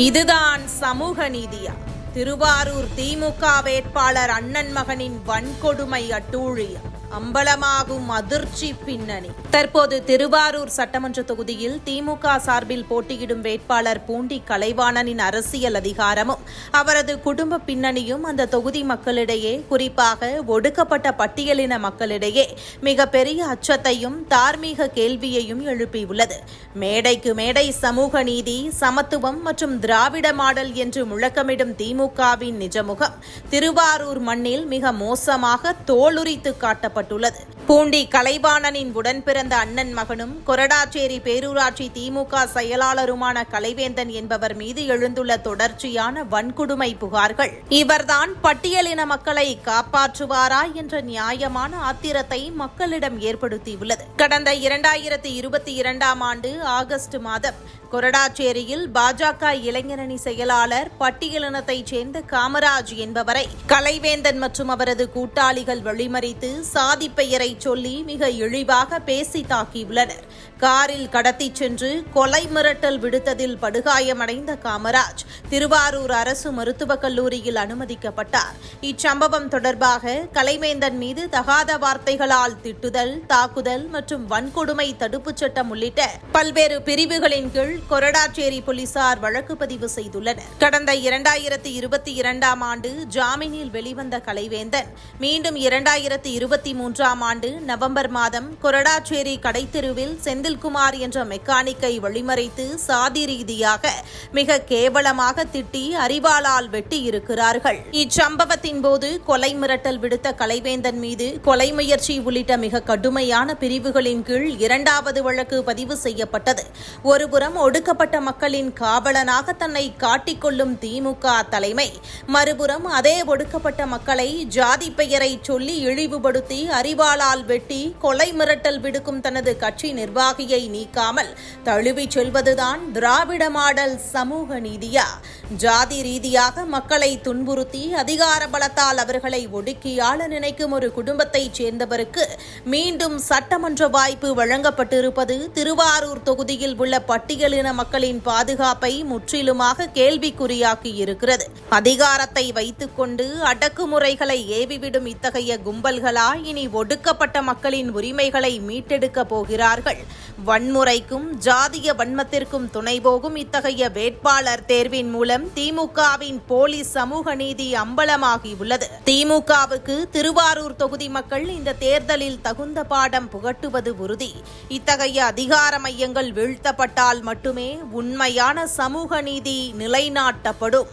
இதுதான் சமூக நீதியா? திருவாரூர் திமுக வேட்பாளர் அண்ணன் மகனின் வன்கொடுமை அட்டூழியம் அம்பலமாகும் அதிர்ச்சி பின்னணி. தற்போது திருவாரூர் சட்டமன்ற தொகுதியில் திமுக சார்பில் போட்டியிடும் வேட்பாளர் பூண்டி கலைவாணனின் அரசியல் அதிகாரமும் அவரது குடும்ப பின்னணியும் அந்த தொகுதி மக்களிடையே, குறிப்பாக ஒடுக்கப்பட்ட பட்டியலின மக்களிடையே மிகப்பெரிய அச்சத்தையும் தார்மீக கேள்வியையும் எழுப்பியுள்ளது. மேடைக்கு மேடை சமூக நீதி, சமத்துவம் மற்றும் திராவிட மாடல் என்று முழக்கமிடும் திமுகவின் நிஜமுகம் திருவாரூர் மண்ணில் மிக மோசமாக தோலுரித்து காட்டப்பட்டுள்ளது. பூண்டி கலைவாணனின் உடன் பிறந்த அண்ணன் மகனும் கொரடாச்சேரி பேரூராட்சி திமுக செயலாளருமான கலைவேந்தன் என்பவர் மீது எழுந்துள்ள தொடர்ச்சியான வன்கொடுமை புகார்கள் இவர்தான் பட்டியலின மக்களை காப்பாற்றுவாரா என்ற நியாயமான ஆத்திரத்தை மக்களிடம் ஏற்படுத்தியுள்ளது. கடந்த 2022ஆம் ஆண்டு ஆகஸ்ட் மாதம் கொரடாச்சேரியில் பாஜக இளைஞரணி செயலாளர் பட்டியலினத்தைச் சேர்ந்த காமராஜ் என்பவரை கலைவேந்தன் மற்றும் அவரது கூட்டாளிகள் வழிமறித்து சாதி பெயரை சொல்லி மிக இழிவாக பேசி தாக்கியுள்ளனர். காரில் கடத்திச் சென்று கொலை மிரட்டல் விடுத்ததில் படுகாயமடைந்த காமராஜ் திருவாரூர் அரசு மருத்துவக் கல்லூரியில் அனுமதிக்கப்பட்டார். இச்சம்பவம் தொடர்பாக கலைவேந்தன் மீது தகாத வார்த்தைகளால் திட்டுதல், தாக்குதல் மற்றும் வன்கொடுமை தடுப்புச் சட்டம் உள்ளிட்ட பல்வேறு பிரிவுகளின் கீழ் கொரடாச்சேரி போலீசார் வழக்கு பதிவு செய்துள்ளனர். கடந்த 2022ஆம் ஆண்டு ஜாமீனில் வெளிவந்த கலைவேந்தன் மீண்டும் 2023ஆம் ஆண்டு நவம்பர் மாதம் கொரடாச்சேரி கடைத்தெருவில் செந்தில்குமார் என்ற மெக்கானிக்கை வழிமறைத்து சாதி ரீதியாக மிக கேவலமாக திட்டி அரிவாளால் வெட்டியிருக்கிறார்கள். இச்சம்பவத்தின் போது கொலை மிரட்டல் விடுத்த கலைவேந்தன் மீது கொலை முயற்சி உள்ளிட்ட மிக கடுமையான பிரிவுகளின் கீழ் 2வது வழக்கு பதிவு செய்யப்பட்டது. ஒருபுறம் ஒடுக்கப்பட்ட மக்களின் காவலனாக தன்னை காட்டிக்கொள்ளும் திமுக தலைமை, மறுபுறம் அதே ஒடுக்கப்பட்ட மக்களை ஜாதி பெயரை சொல்லி இழிவுபடுத்தி அரிவாளால் வெட்டி கொலை மிரட்டல் விடுக்கும் தனது கட்சி நிர்வாகியை நீக்காமல் தழுவிச் செல்வதுதான் திராவிட மாடல் சமூக நீதியா? ஜாதி ரீதியாக மக்களை துன்புறுத்தி அதிகார பலத்தால் அவர்களை ஒடுக்கியாள நினைக்கும் ஒரு குடும்பத்தைச் சேர்ந்தவருக்கு மீண்டும் சட்டமன்ற வாய்ப்பு வழங்கப்பட்டிருப்பது திருவாரூர் தொகுதியில் உள்ள பட்டியலின மக்களின் பாதுகாப்பை முற்றிலுமாக கேள்விக்குறியாக்கி இருக்கிறது. அதிகாரத்தை வைத்துக் கொண்டு அடக்குமுறைகளை ஏவிவிடும் இத்தகைய கும்பல்களா இனி ஒடுக்கப்பட்ட மக்களின் உரிமைகளை மீட்டெடுக்க போகிறார்கள்? வன்முறைக்கும் ஜாதிய வன்மத்திற்கும் துணை போகும் இத்தகைய வேட்பாளர் தேர்வின் மூலம் திமுகவின் போலி சமூக நீதி அம்பலமாகியுள்ளது. திமுகவுக்கு திருவாரூர் தொகுதி மக்கள் இந்த தேர்தலில் தகுந்த பாடம் புகட்டுவது உறுதி. இத்தகைய அதிகார மையங்கள் வீழ்த்தப்பட்டால் மட்டுமே உண்மையான சமூக நீதி நிலைநாட்டப்படும்.